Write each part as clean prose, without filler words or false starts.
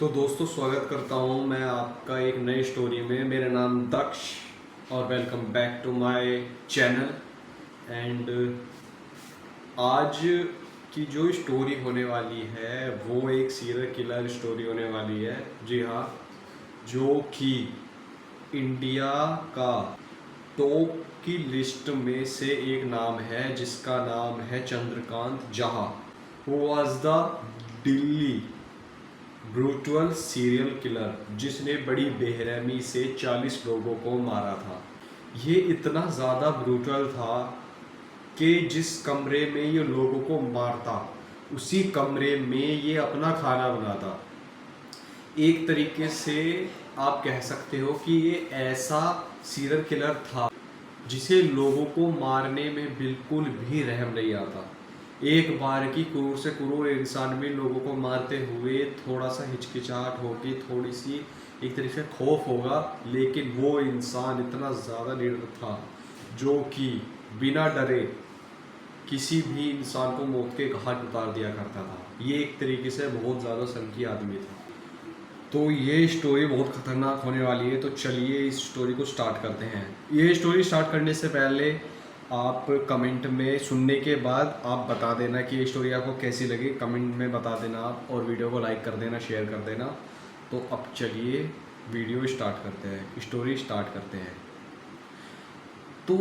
तो दोस्तों स्वागत करता हूँ मैं आपका एक नई स्टोरी में। मेरा नाम दक्ष और welcome back to my channel. And आज की जो स्टोरी होने वाली है वो एक सीरियल किलर स्टोरी होने वाली है। जी हाँ, जो कि इंडिया का टॉप की लिस्ट में से एक नाम है, जिसका नाम है चंद्रकांत जहा। Who was the Delhi brutal serial killer जिसने बड़ी बेरहमी से 40 लोगों को मारा था। ये इतना ज़्यादा ब्रूटल था कि जिस कमरे में ये लोगों को मारता उसी कमरे में ये अपना खाना बनाता। एक तरीके से आप कह सकते हो कि ये ऐसा सीरियल किलर था जिसे लोगों को मारने में बिल्कुल भी रहम नहीं आता। एक बार की क्रूर से क्रूर इंसान में लोगों को मारते हुए थोड़ा सा हिचकिचाहट होगी, थोड़ी सी एक तरीके से खौफ होगा, लेकिन वो इंसान इतना ज़्यादा निडर था जो कि बिना डरे किसी भी इंसान को मौत के घाट उतार दिया करता था। ये एक तरीके से बहुत ज़्यादा संकी आदमी था। तो ये स्टोरी बहुत ख़तरनाक होने वाली है, तो चलिए इस स्टोरी को स्टार्ट करते हैं। ये स्टोरी स्टार्ट करने से पहले आप कमेंट में सुनने के बाद आप बता देना कि ये स्टोरी आपको कैसी लगी। कमेंट में बता देना आप, और वीडियो को लाइक कर देना, शेयर कर देना। तो अब चलिए वीडियो स्टार्ट करते हैं, स्टोरी स्टार्ट करते हैं। तो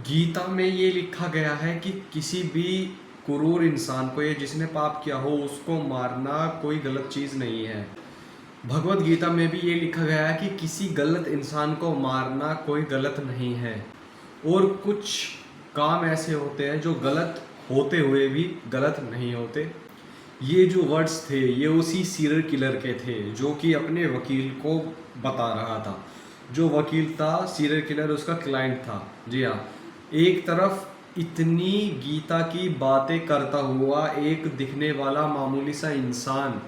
गीता में ये लिखा गया है कि किसी भी क्रूर इंसान को या जिसने पाप किया हो उसको मारना कोई गलत चीज़ नहीं है। भगवत गीता में भी ये लिखा गया है कि किसी गलत इंसान को मारना कोई गलत नहीं है। और कुछ काम ऐसे होते हैं जो गलत होते हुए भी गलत नहीं होते। ये जो वर्ड्स थे ये उसी सीरियल किलर के थे जो कि अपने वकील को बता रहा था। जो वकील था सीरियल किलर, उसका क्लाइंट था। जी हाँ, एक तरफ इतनी गीता की बातें करता हुआ एक दिखने वाला मामूली सा इंसान,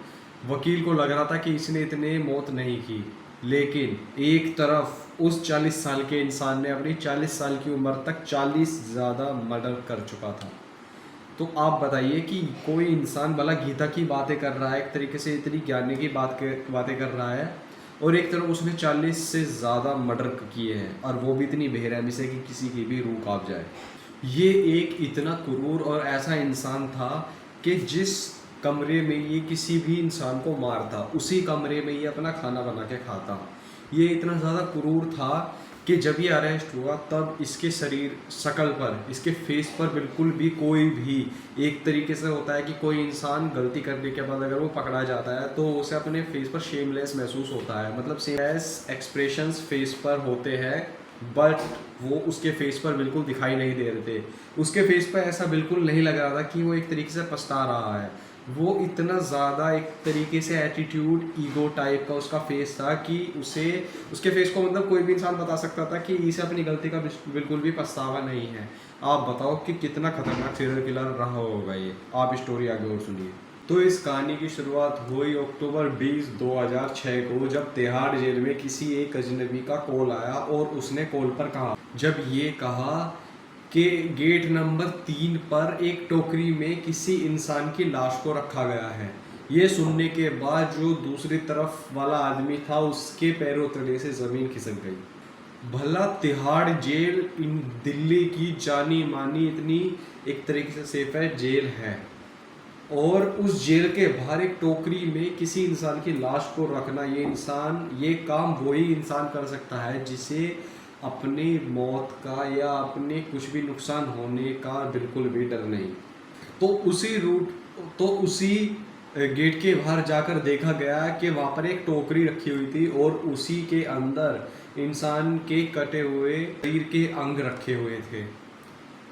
वकील को लग रहा था कि इसने इतने मौत नहीं की, लेकिन एक तरफ उस 40 साल के इंसान ने अपनी 40 साल की उम्र तक 40 ज़्यादा मर्डर कर चुका था। तो आप बताइए कि कोई इंसान भला गीता की बातें कर रहा है, एक तरीके से इतनी ज्ञानी की बातें कर रहा है, और एक तरफ उसने 40 से ज़्यादा मर्डर किए हैं, और वो भी इतनी बेरहमी से कि किसी की भी रूह कांप जाए। ये एक इतना क्रूर और ऐसा इंसान था कि जिस कमरे में ये किसी भी इंसान को मारता उसी कमरे में ये अपना खाना बना के खाता। ये इतना ज़्यादा क्रूर था कि जब ये अरेस्ट हुआ तब इसके शक्ल पर, इसके फेस पर बिल्कुल भी कोई भी, एक तरीके से होता है कि कोई इंसान गलती करने के बाद अगर वो पकड़ा जाता है तो उसे अपने फेस पर शेमलेस महसूस होता है, मतलब शेमलेस एक्सप्रेशंस फेस पर होते हैं, बट वो उसके फेस पर बिल्कुल दिखाई नहीं दे रहे थे। उसके फेस पर ऐसा बिल्कुल नहीं लग रहा था कि वो एक तरीके से पछता रहा है। वो इतना ज़्यादा एक तरीके से एटीट्यूड, ईगो टाइप का उसका फेस था कि उसके फेस को मतलब कोई भी इंसान बता सकता था कि इसे अपनी गलती का बिल्कुल भी पछतावा नहीं है। आप बताओ कि कितना खतरनाक सीरियल किलर रहा होगा ये। आप स्टोरी आगे और सुनिए। तो इस कहानी की शुरुआत हुई अक्टूबर 20, 2006 को, जब तिहाड़ जेल में किसी एक अजनबी का कॉल आया और उसने कॉल पर कहा, जब ये कहा कि गेट नंबर 3 पर एक टोकरी में किसी इंसान की लाश को रखा गया है। ये सुनने के बाद जो दूसरी तरफ वाला आदमी था उसके पैरों तले से ज़मीन खिसक गई। भला तिहाड़ जेल इन दिल्ली की जानी मानी इतनी एक तरीके से सेफ है जेल है, और उस जेल के बाहर एक टोकरी में किसी इंसान की लाश को रखना, ये काम वही इंसान कर सकता है जिसे अपनी मौत का या अपने कुछ भी नुकसान होने का बिल्कुल भी डर नहीं। तो उसी गेट के बाहर जाकर देखा गया कि वहाँ पर एक टोकरी रखी हुई थी और उसी के अंदर इंसान के कटे हुए शरीर के अंग रखे हुए थे,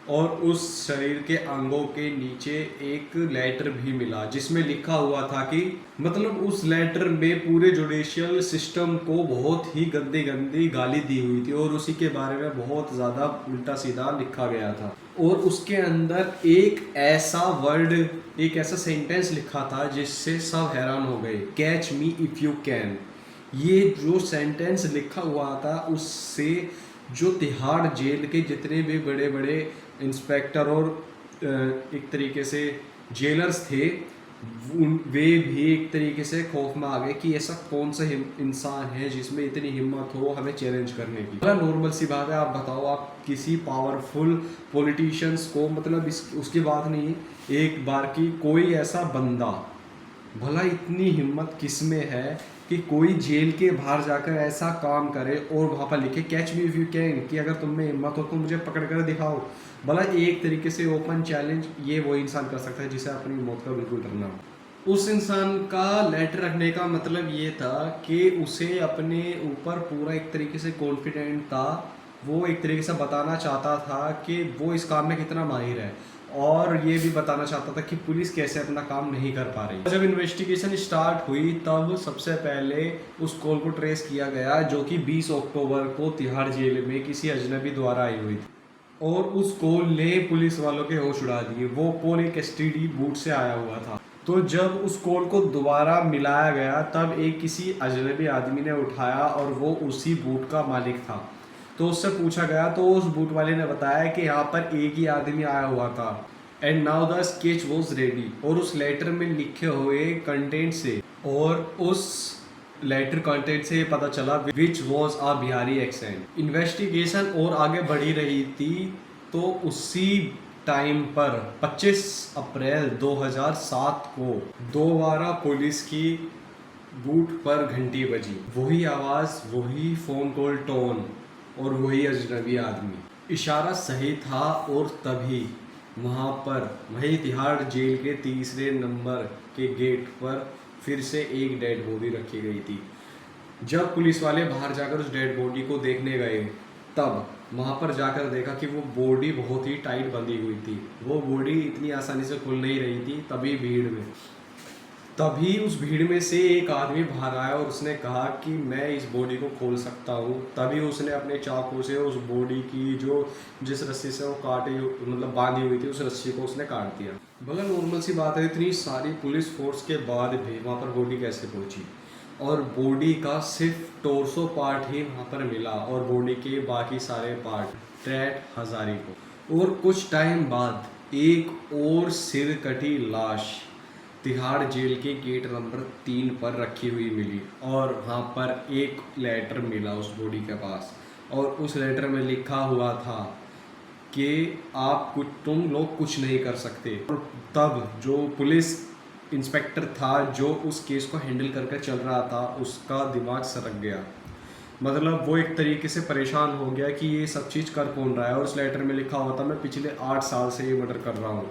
और उस शरीर के अंगों के नीचे एक लेटर भी मिला जिसमें लिखा हुआ था कि, मतलब उस लेटर में पूरे जुडिशियल सिस्टम को बहुत ही गंदी गंदी गाली दी हुई थी और उसी के बारे में बहुत ज़्यादा उल्टा सीधा लिखा गया था। और उसके अंदर एक ऐसा सेंटेंस लिखा था जिससे सब हैरान हो गए, catch me if you can. ये जो सेंटेंस लिखा हुआ था उससे जो तिहाड़ जेल के जितने भी बड़े बड़े इंस्पेक्टर और एक तरीके से जेलर्स थे वे भी एक तरीके से खौफ में आ गए कि ऐसा कौन सा इंसान है जिसमें इतनी हिम्मत हो हमें चैलेंज करने की। मतलब नॉर्मल सी बात है, आप बताओ, आप किसी पावरफुल पॉलिटिशियंस को, मतलब उसकी बात नहीं, एक बार की कोई ऐसा बंदा, भला इतनी हिम्मत किस में है कि कोई जेल के बाहर जाकर ऐसा काम करे और वहाँ पर लिखे catch me if you can, कि अगर तुम में हिम्मत हो तो मुझे पकड़ कर दिखाओ। भला एक तरीके से ओपन चैलेंज ये वो इंसान कर सकता है जिसे अपनी मौत का बिल्कुल डरना हो। उस इंसान का लेटर रखने का मतलब ये था कि उसे अपने ऊपर पूरा एक तरीके से कॉन्फिडेंट था। वो एक तरीके से बताना चाहता था कि वो इस काम में कितना माहिर है, और ये भी बताना चाहता था कि पुलिस कैसे अपना काम नहीं कर पा रही। जब इन्वेस्टिगेशन स्टार्ट हुई तब सबसे पहले उस कॉल को ट्रेस किया गया, जो कि 20 अक्टूबर को तिहाड़ जेल में किसी अजनबी द्वारा आई हुई थी, और उस कॉल ने पुलिस वालों के होश उड़ा दिए। वो कॉल एक एसटीडी बूथ से आया हुआ था। तो जब उस कॉल को दोबारा मिलाया गया तब एक किसी अजनबी आदमी ने उठाया और वो उसी बूथ का मालिक था। तो उससे पूछा गया तो उस बूट वाले ने बताया कि यहाँ पर एक ही आदमी आया हुआ था, and now the sketch was ready. और उस लेटर में लिखे हुए कंटेंट से, और उस लेटर कंटेंट से पता चला which was a Bihari accent. Investigation और आगे बढ़ी रही थी, तो उसी टाइम पर 25 अप्रैल 2007 को दोबारा पुलिस की बूथ पर घंटी बजी। वही आवाज़, वही फ़ोन कॉल टोन और वही अजनबी आदमी। इशारा सही था, और तभी वहाँ पर वही तिहाड़ जेल के तीसरे नंबर के गेट पर फिर से एक डेड बॉडी रखी गई थी। जब पुलिस वाले बाहर जाकर उस डेड बॉडी को देखने गए तब वहाँ पर जाकर देखा कि वो बॉडी बहुत ही टाइट बंधी हुई थी। वो बॉडी इतनी आसानी से खुल नहीं रही थी। तभी उस भीड़ में से एक आदमी बाहर आया और उसने कहा कि मैं इस बॉडी को खोल सकता हूँ। तभी उसने अपने चाकू से उस बॉडी की जिस रस्सी से वो मतलब बांधी हुई थी, उस रस्सी को उसने काट दिया। बगैर नॉर्मल सी बात है, इतनी सारी पुलिस फोर्स के बाद भी वहाँ पर बॉडी कैसे पहुँची, और बॉडी का सिर्फ टोर्सो पार्ट ही वहाँ पर मिला, और बॉडी के बाकी सारे पार्ट ट्रैट हजारी को। और कुछ टाइम बाद एक और सिर कटी लाश तिहाड़ जेल के गेट नंबर 3 पर रखी हुई मिली, और वहाँ पर एक लेटर मिला उस बॉडी के पास, और उस लेटर में लिखा हुआ था कि तुम लोग कुछ नहीं कर सकते। और तब जो पुलिस इंस्पेक्टर था जो उस केस को हैंडल करके चल रहा था, उसका दिमाग सरक गया। मतलब वो एक तरीके से परेशान हो गया कि ये सब चीज़ कर कौन रहा है, और उस लेटर में लिखा हुआ था मैं पिछले 8 साल से ये मर्डर कर रहा हूँ।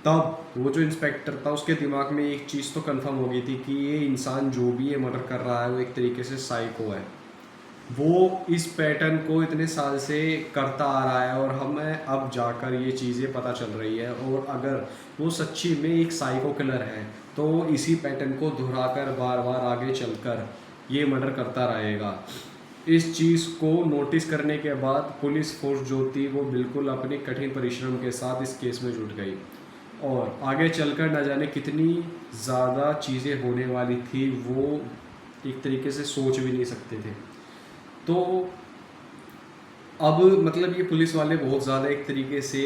तब वो जो इंस्पेक्टर था उसके दिमाग में एक चीज़ तो कंफर्म हो गई थी कि ये इंसान जो भी ये मर्डर कर रहा है वो एक तरीके से साइको है। वो इस पैटर्न को इतने साल से करता आ रहा है, और हमें अब जाकर ये चीज़ें पता चल रही है। और अगर वो सच्ची में एक साइको किलर है तो इसी पैटर्न को दोहराकर बार बार आगे चलकर ये मर्डर करता रहेगा। इस चीज़ को नोटिस करने के बाद पुलिस फोर्स जो थी वो बिल्कुल अपने कठिन परिश्रम के साथ इस केस में जुट गई, और आगे चलकर न जाने कितनी ज़्यादा चीज़ें होने वाली थी वो एक तरीके से सोच भी नहीं सकते थे। तो अब मतलब ये पुलिस वाले बहुत ज़्यादा एक तरीके से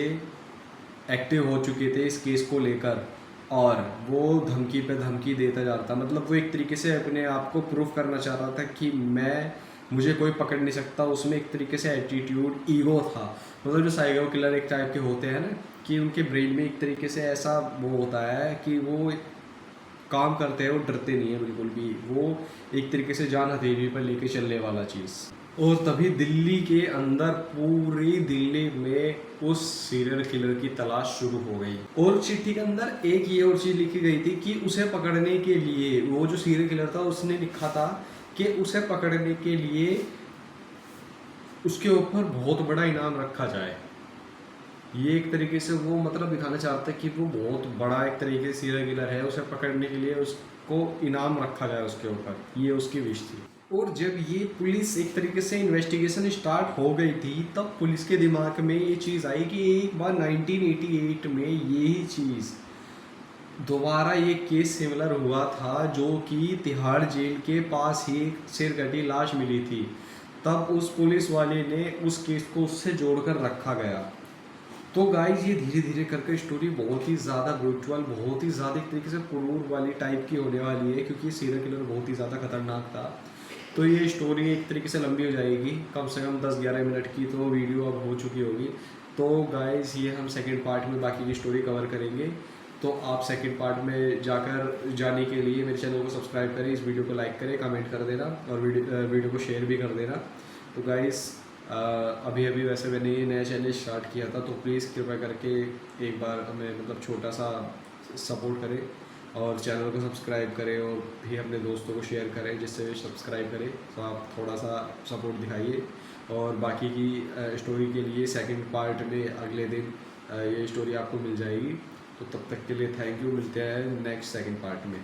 एक्टिव हो चुके थे इस केस को लेकर, और वो धमकी पे धमकी देता जा रहा था। मतलब वो एक तरीके से अपने आप को प्रूफ करना चाह रहा था कि मुझे कोई पकड़ नहीं सकता। उसमें एक तरीके से एटीट्यूड, ईगो था। मतलब जो साइको किलर एक टाइप के होते हैं ना, कि उनके ब्रेन में एक तरीके से ऐसा वो होता है कि वो काम करते हैं, वो डरते नहीं है बिल्कुल भी। वो एक तरीके से जान हथेली पर लेके चलने वाला चीज़। और तभी दिल्ली के अंदर, पूरी दिल्ली में उस सीरियल किलर की तलाश शुरू हो गई। और चिट्ठी के अंदर एक ये और चीज़ लिखी गई थी कि उसे पकड़ने के लिए, वो जो सीरियल किलर था उसने लिखा था कि उसे पकड़ने के लिए उसके ऊपर बहुत बड़ा इनाम रखा जाए। ये एक तरीके से वो मतलब दिखाना चाहते हैं कि वो बहुत बड़ा एक तरीके से सीरियल किलर है, उसे पकड़ने के लिए उसको इनाम रखा जाए उसके ऊपर, ये उसकी विश थी। और जब ये पुलिस एक तरीके से इन्वेस्टिगेशन स्टार्ट हो गई थी तब पुलिस के दिमाग में ये चीज़ आई कि एक बार 1988 में यही चीज़ दोबारा ये केस सिमिलर हुआ था, जो कि तिहाड़ जेल के पास ही एक सिरकटी लाश मिली थी। तब उस पुलिस वाले ने उस केस को उससे जोड़कर रखा गया। तो गाइज ये धीरे धीरे करके स्टोरी बहुत ही ज़्यादा ब्रूटल, बहुत ही ज़्यादा एक तरीके से क्रूर वाली टाइप की होने वाली है, क्योंकि सीरियल किलर बहुत ही ज़्यादा खतरनाक था। तो ये स्टोरी एक तरीके से लंबी हो जाएगी, कम से कम 10-11 मिनट की तो वीडियो अब हो चुकी होगी। तो गाइज ये हम सेकंड पार्ट में बाकी की स्टोरी कवर करेंगे। तो आप सेकंड पार्ट में जाने के लिए मेरे चैनल को सब्सक्राइब करें, इस वीडियो को लाइक करें, कमेंट कर देना और वीडियो को शेयर भी कर देना। तो गाइस अभी अभी वैसे मैंने ये नया चैनल स्टार्ट किया था, तो प्लीज़ कृपया करके एक बार हमें मतलब छोटा सा सपोर्ट करें और चैनल को सब्सक्राइब करें और भी अपने दोस्तों को शेयर करें जिससे वे सब्सक्राइब करें। तो आप थोड़ा सा सपोर्ट दिखाइए। और बाकी की स्टोरी के लिए सेकंड पार्ट में अगले दिन ये स्टोरी आपको मिल जाएगी। तो तब तक के लिए थैंक यू, मिलते हैं नेक्स्ट सेकंड पार्ट में।